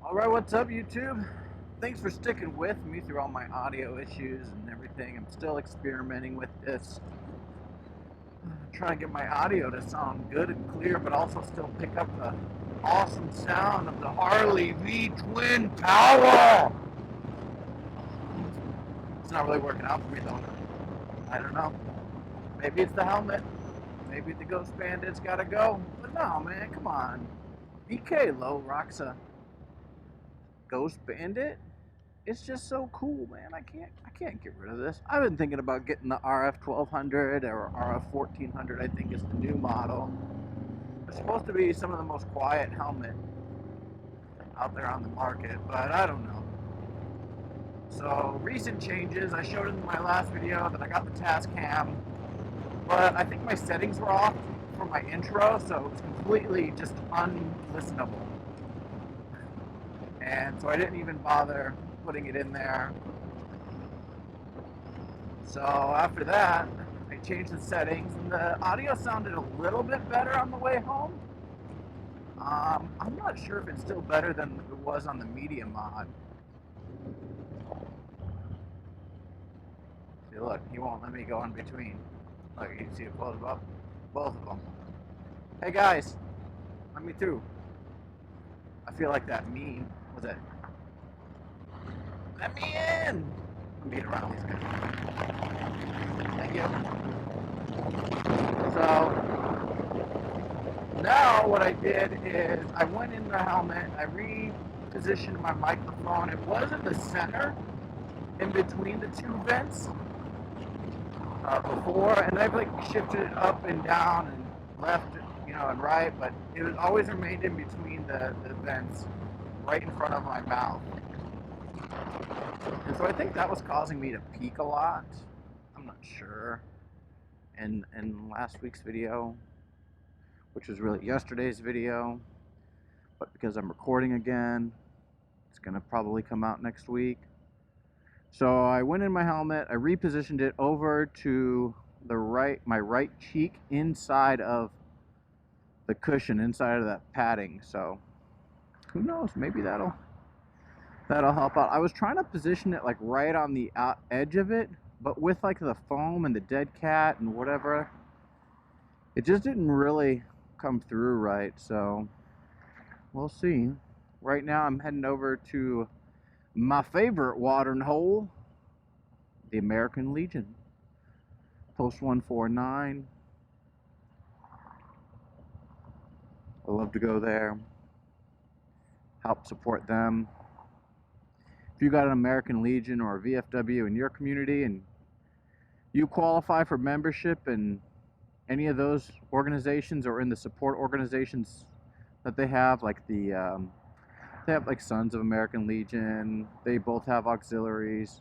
Alright, what's up YouTube? Thanks for sticking with me through all my audio issues and everything. I'm still experimenting with this. Trying to get my audio to sound good and clear, but also still pick up the awesome sound of the Harley V-Twin Power! It's not really working out for me though. I don't know. Maybe it's the helmet. Maybe the Ghost Bandit's gotta go. But no, man, come on. BK Low rocks a Ghost Bandit. It's just so cool, man. I can't get rid of this. I've been thinking about getting the RF 1200 or RF 1400. I think is the new model. It's supposed to be some of the most quiet helmet out there on the market, but I don't know. So recent changes. I showed in my last video that I got the Tascam, but I think my settings were off for my intro, so it's completely just unlistenable. And so I didn't even bother putting it in there. So after that, I changed the settings, and the audio sounded a little bit better on the way home. I'm not sure if it's still better than it was on the media mod. See, look, he won't let me go in between. Look, you can see it floated up. Both of them. Hey guys, let me through. I feel like that meme. Was it? Let me in! I'm being around these guys. Thank you. So, now what I did is I went in the helmet, I repositioned my microphone. It was in the center, in between the two vents before, and I've like shifted it up and down and left, and right, but it was always remained in between the vents, right in front of my mouth. And so I think that was causing me to peak a lot. I'm not sure. And in last week's video, which was really yesterday's video, but because I'm recording again, it's gonna probably come out next week. So I went in my helmet, I repositioned it over to the right, my right cheek, inside of the cushion, inside of that padding. So who knows, maybe that'll help out. I was trying to position it like right on the edge of it, but with like the foam and the dead cat and whatever, it just didn't really come through right. So we'll see. Right now I'm heading over to my favorite watering hole, the American Legion, post 149. I love to go there, help support them. If you got an American Legion or a VFW in your community and you qualify for membership in any of those organizations or in the support organizations that they have, like they have like Sons of American Legion, they both have auxiliaries.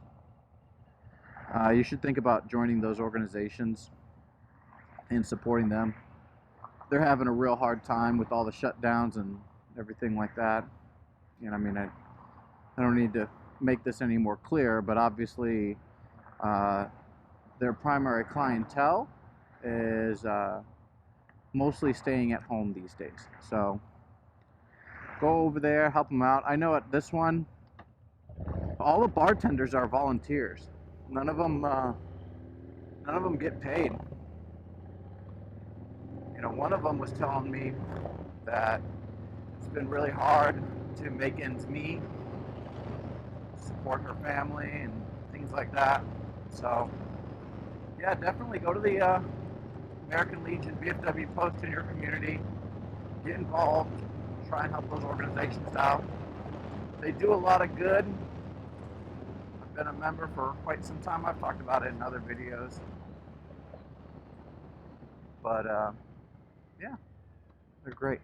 You should think about joining those organizations and supporting them. They're having a real hard time with all the shutdowns and everything like that. I mean, I don't need to make this any more clear, but obviously their primary clientele is mostly staying at home these days. So go over there, help them out. I know at this one, all the bartenders are volunteers. None of them get paid. One of them was telling me that it's been really hard to make ends meet, support her family and things like that. So yeah, definitely go to the American Legion VFW post in your community, get involved, try and help those organizations out. They do a lot of good. I've been a member for quite some time. I've talked about it in other videos. But yeah, they're great.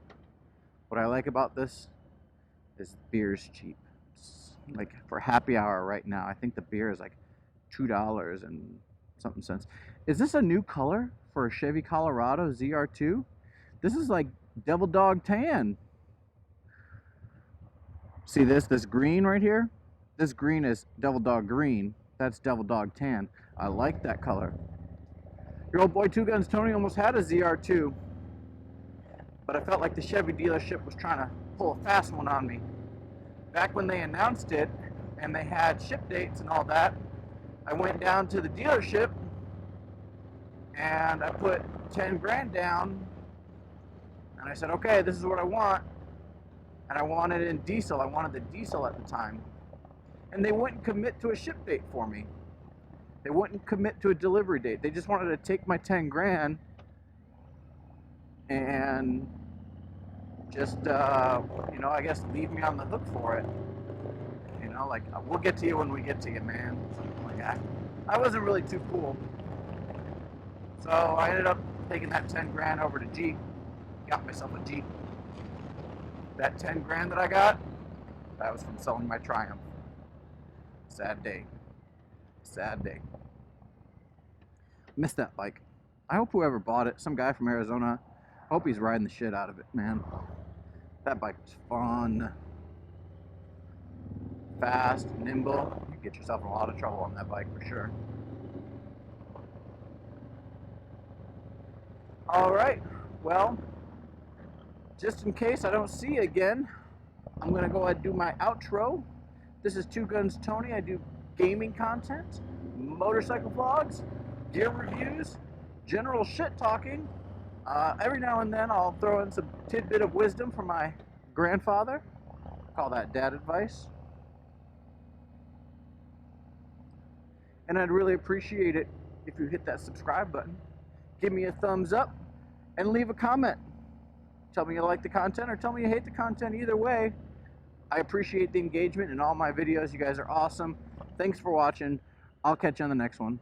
What I like about this is beer's cheap. It's like for happy hour right now, I think the beer is like $2 and something cents. Is this a new color for a Chevy Colorado ZR2? This is like Devil Dog Tan. See this green right here? This green is Devil Dog Green. That's Devil Dog Tan. I like that color. Your old boy Two Guns Tony almost had a ZR2, but I felt like the Chevy dealership was trying to pull a fast one on me. back when they announced it and they had ship dates and all that, I went down to the dealership and I put 10 grand down, and I said, okay, this is what I want. And I wanted it in diesel. I wanted the diesel at the time. And they wouldn't commit to a ship date for me. They wouldn't commit to a delivery date. They just wanted to take my 10 grand and just, you know, I guess leave me on the hook for it. You know, like, we'll get to you when we get to you, man. Something like that. I wasn't really too cool. So I ended up taking that 10 grand over to Jeep. Got myself a Jeep. That 10 grand that I got, that was from selling my Triumph. Sad day. Sad day. Missed that bike. I hope whoever bought it, some guy from Arizona, I hope he's riding the shit out of it, man. That bike was fun. Fast, nimble. You get yourself in a lot of trouble on that bike for sure. Alright, well, just in case I don't see you again, I'm going to go ahead and do my outro. This is Two Guns Tony. I do gaming content, motorcycle vlogs, gear reviews, general shit talking. Every now and then I'll throw in some tidbit of wisdom from my grandfather. Call that dad advice. And I'd really appreciate it if you hit that subscribe button, give me a thumbs up, and leave a comment. Tell me you like the content or tell me you hate the content. Either way, I appreciate the engagement in all my videos. You guys are awesome. Thanks for watching. I'll catch you on the next one.